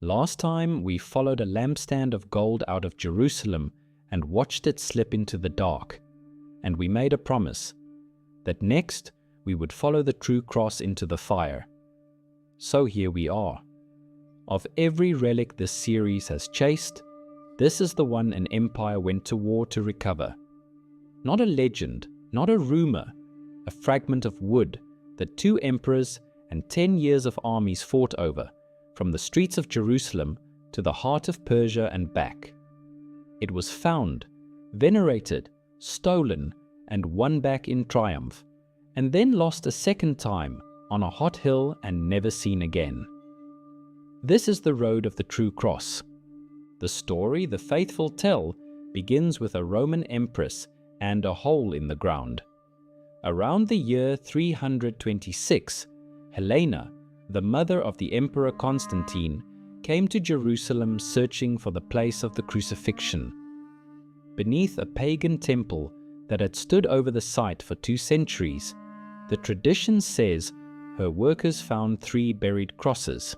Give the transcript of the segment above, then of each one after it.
Last time, we followed a lampstand of gold out of Jerusalem and watched it slip into the dark, and we made a promise that next we would follow the true cross into the fire. So here we are. Of every relic this series has chased, this is the one an empire went to war to recover. Not a legend, not a rumor, a fragment of wood that 2 emperors and 10 years of armies fought over, from the streets of Jerusalem to the heart of Persia and back. It was found, venerated, stolen, and won back in triumph, and then lost a second time on a hot hill and never seen again. This is the road of the true cross. The story the faithful tell begins with a Roman empress and a hole in the ground. Around the year 326, Helena, the mother of the Emperor Constantine, came to Jerusalem searching for the place of the crucifixion. Beneath a pagan temple that had stood over the site for 2 centuries, the tradition says her workers found 3 buried crosses,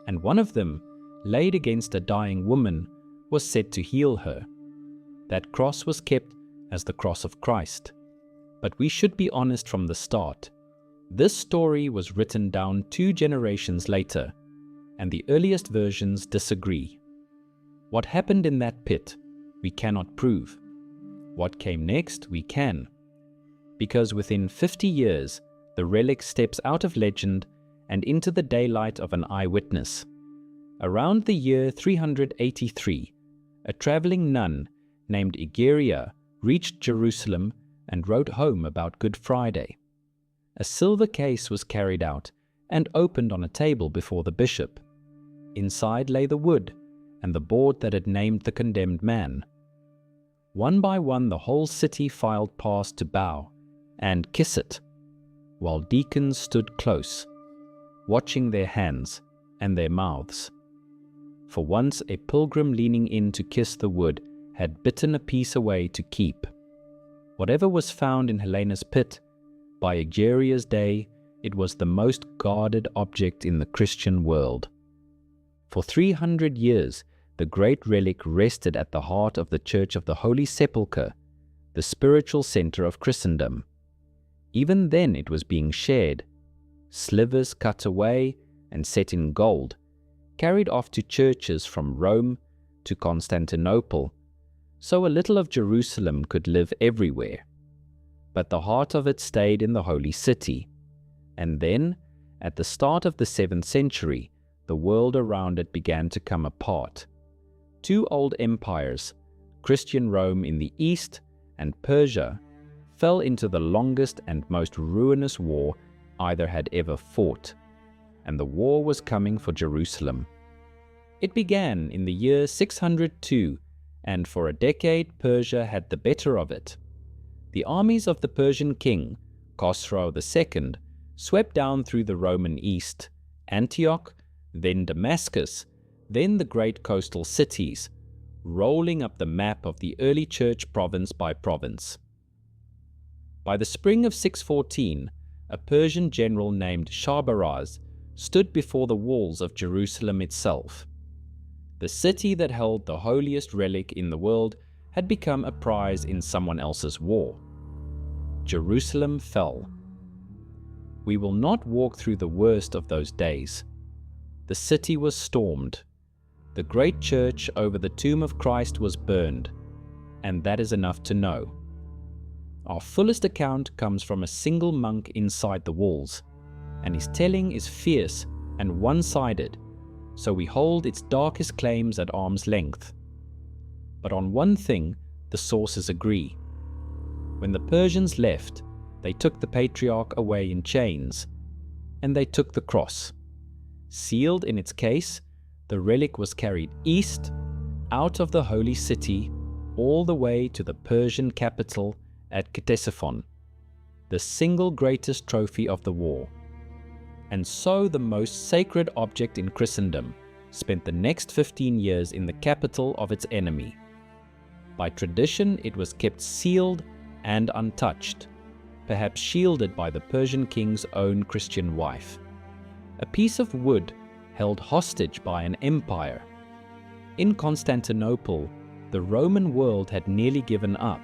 and one of them, laid against a dying woman, was said to heal her. That cross was kept as the cross of Christ. But we should be honest from the start. This story was written down 2 generations later, and the earliest versions disagree. What happened in that pit, we cannot prove. What came next, we can. Because within 50 years, the relic steps out of legend and into the daylight of an eyewitness. Around the year 383, a traveling nun named Egeria reached Jerusalem and wrote home about Good Friday. A silver case was carried out and opened on a table before the bishop. Inside lay the wood and the board that had named the condemned man. One by one the whole city filed past to bow and kiss it, while deacons stood close, watching their hands and their mouths. For once a pilgrim leaning in to kiss the wood had bitten a piece away to keep. Whatever was found in Helena's pit, by Egeria's day, it was the most guarded object in the Christian world. For 300 years, the great relic rested at the heart of the Church of the Holy Sepulchre, the spiritual center of Christendom. Even then it was being shared, slivers cut away and set in gold, carried off to churches from Rome to Constantinople, so a little of Jerusalem could live everywhere. But the heart of it stayed in the Holy City. And then, at the start of the 7th century, the world around it began to come apart. 2 old empires, Christian Rome in the east and Persia, fell into the longest and most ruinous war either had ever fought, and the war was coming for Jerusalem. It began in the year 602, and for a decade Persia had the better of it. The armies of the Persian king, Khosrow II, swept down through the Roman East, Antioch, then Damascus, then the great coastal cities, rolling up the map of the early church province by province. By the spring of 614, a Persian general named Shahrbaraz stood before the walls of Jerusalem itself. The city that held the holiest relic in the world had become a prize in someone else's war. Jerusalem fell. We will not walk through the worst of those days. The city was stormed. The great church over the tomb of Christ was burned, and that is enough to know. Our fullest account comes from a single monk inside the walls, and his telling is fierce and one-sided, so we hold its darkest claims at arm's length. But on one thing, the sources agree. When the Persians left, they took the patriarch away in chains, and they took the cross. Sealed in its case, the relic was carried east, out of the holy city, all the way to the Persian capital at Ctesiphon, the single greatest trophy of the war. And so the most sacred object in Christendom spent the next 15 years in the capital of its enemy. By tradition, it was kept sealed and untouched, perhaps shielded by the Persian king's own Christian wife. A piece of wood held hostage by an empire. In Constantinople, the Roman world had nearly given up.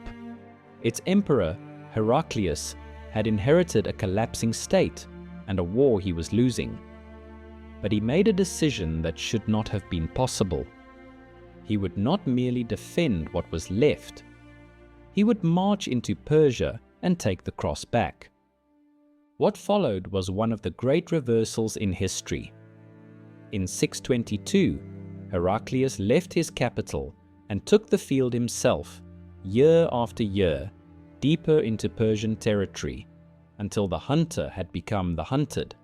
Its emperor, Heraclius, had inherited a collapsing state and a war he was losing. But he made a decision that should not have been possible. He would not merely defend what was left. He would march into Persia and take the cross back. What followed was one of the great reversals in history. In 622, Heraclius left his capital and took the field himself, year after year, deeper into Persian territory, until the hunter had become the hunted.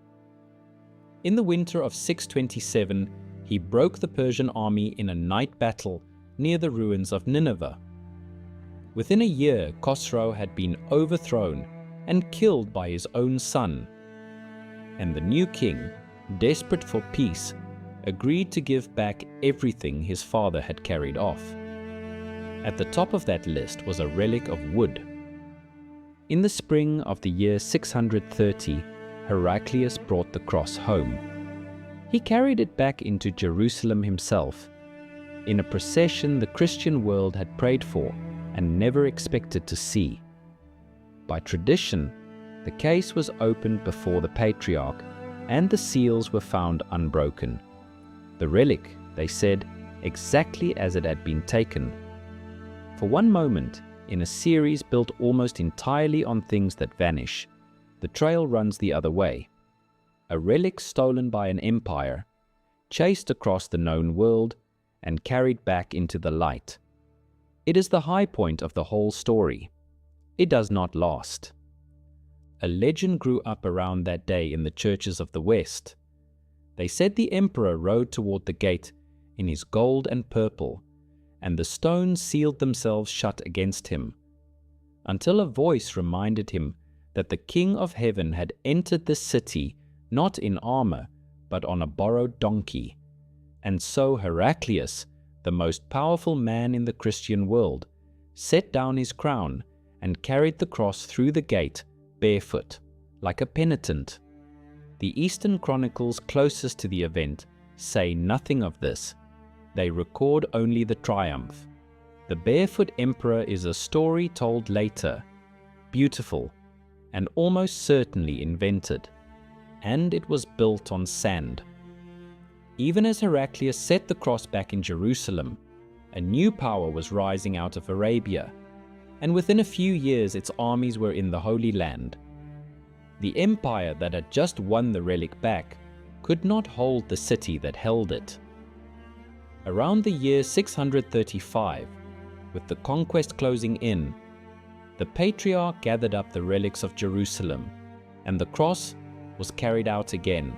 In the winter of 627, he broke the Persian army in a night battle near the ruins of Nineveh. Within a year, Khosrow had been overthrown and killed by his own son, and the new king, desperate for peace, agreed to give back everything his father had carried off. At the top of that list was a relic of wood. In the spring of the year 630, Heraclius brought the cross home. He carried it back into Jerusalem himself, in a procession the Christian world had prayed for and never expected to see. By tradition, the case was opened before the patriarch, and the seals were found unbroken. The relic, they said, exactly as it had been taken. For one moment, in a series built almost entirely on things that vanish, the trail runs the other way. A relic stolen by an empire, chased across the known world, and carried back into the light. It is the high point of the whole story. It does not last. A legend grew up around that day in the churches of the West. They said the emperor rode toward the gate in his gold and purple, and the stones sealed themselves shut against him, until a voice reminded him that the King of Heaven had entered the city not in armor, but on a borrowed donkey. And so Heraclius, the most powerful man in the Christian world, set down his crown and carried the cross through the gate barefoot, like a penitent. The Eastern chronicles closest to the event say nothing of this. They record only the triumph. The barefoot emperor is a story told later, beautiful, and almost certainly invented. And it was built on sand. Even as Heraclius set the cross back in Jerusalem, a new power was rising out of Arabia, and within a few years its armies were in the Holy Land. The empire that had just won the relic back could not hold the city that held it. Around the year 635, with the conquest closing in, the patriarch gathered up the relics of Jerusalem, and the cross was carried out again,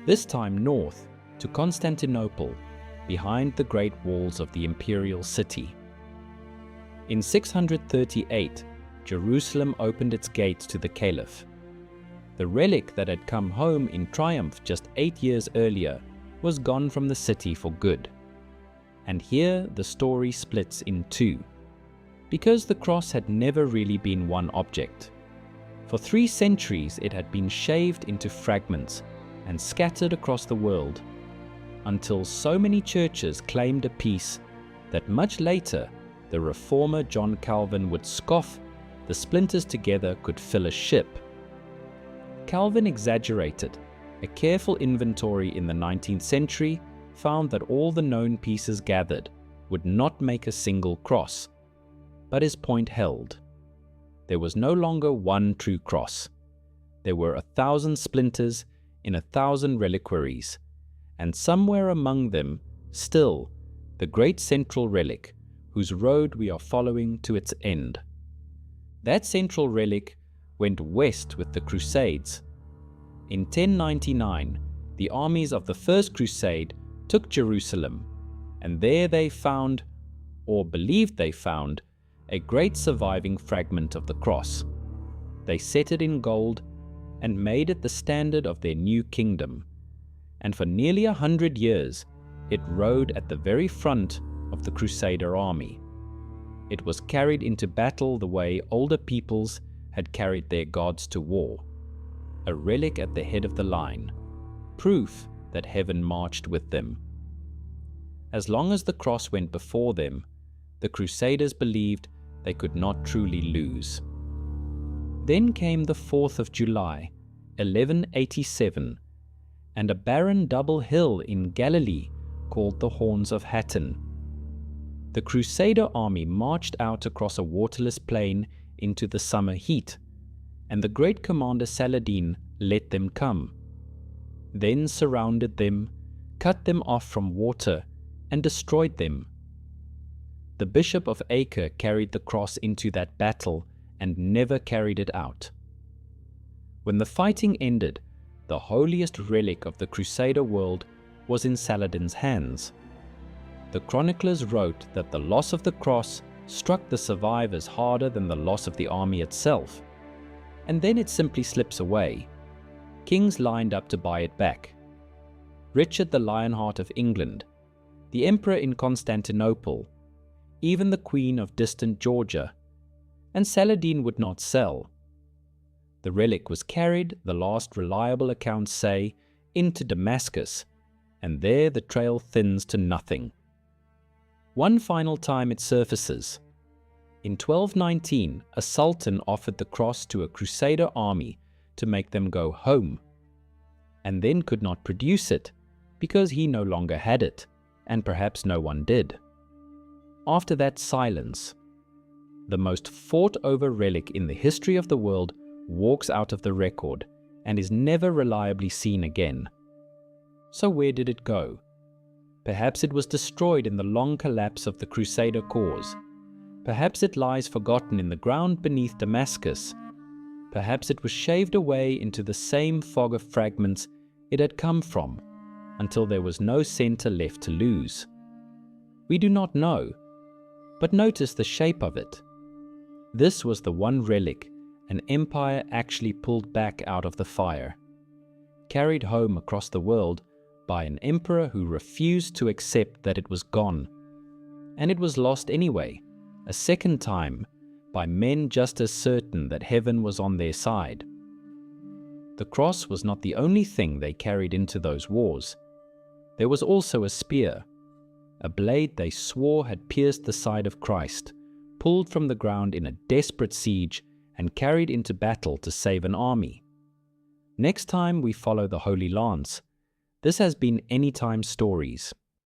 this time north to Constantinople, behind the great walls of the imperial city. In 638, Jerusalem opened its gates to the caliph. The relic that had come home in triumph just 8 years earlier was gone from the city for good. And here the story splits in two, because the cross had never really been one object. For 3 centuries it had been shaved into fragments and scattered across the world, until so many churches claimed a piece that much later the reformer John Calvin would scoff the splinters together could fill a ship. Calvin exaggerated. A careful inventory in the 19th century found that all the known pieces gathered would not make a single cross, but his point held. There was no longer one true cross. There were 1,000 splinters in 1,000 reliquaries, and somewhere among them, still, the great central relic, whose road we are following to its end. That central relic went west with the Crusades. In 1099, the armies of the First Crusade took Jerusalem, and there they found, or believed they found, a great surviving fragment of the cross. They set it in gold and made it the standard of their new kingdom, and for nearly 100 years it rode at the very front of the Crusader army. It was carried into battle the way older peoples had carried their gods to war. A relic at the head of the line, proof that heaven marched with them. As long as the cross went before them, the Crusaders believed they could not truly lose. Then came the 4th of July, 1187, and a barren double hill in Galilee called the Horns of Hattin. The Crusader army marched out across a waterless plain into the summer heat, and the great commander Saladin let them come, then surrounded them, cut them off from water, and destroyed them. The Bishop of Acre carried the cross into that battle and never carried it out. When the fighting ended, the holiest relic of the Crusader world was in Saladin's hands. The chroniclers wrote that the loss of the cross struck the survivors harder than the loss of the army itself, and then it simply slips away. Kings lined up to buy it back. Richard the Lionheart of England, the Emperor in Constantinople, even the Queen of distant Georgia, and Saladin would not sell. The relic was carried, the last reliable accounts say, into Damascus, and there the trail thins to nothing. One final time it surfaces. In 1219, a sultan offered the cross to a Crusader army to make them go home, and then could not produce it because he no longer had it, and perhaps no one did. After that, silence. The most fought-over relic in the history of the world walks out of the record and is never reliably seen again. So where did it go? Perhaps it was destroyed in the long collapse of the Crusader cause. Perhaps it lies forgotten in the ground beneath Damascus. Perhaps it was shaved away into the same fog of fragments it had come from, until there was no center left to lose. We do not know, but notice the shape of it. This was the one relic an empire actually pulled back out of the fire, carried home across the world by an emperor who refused to accept that it was gone. And it was lost anyway, a second time, by men just as certain that heaven was on their side. The cross was not the only thing they carried into those wars. There was also a spear, a blade they swore had pierced the side of Christ, pulled from the ground in a desperate siege and carried into battle to save an army. Next time we follow the Holy Lance. This has been Anytime Stories.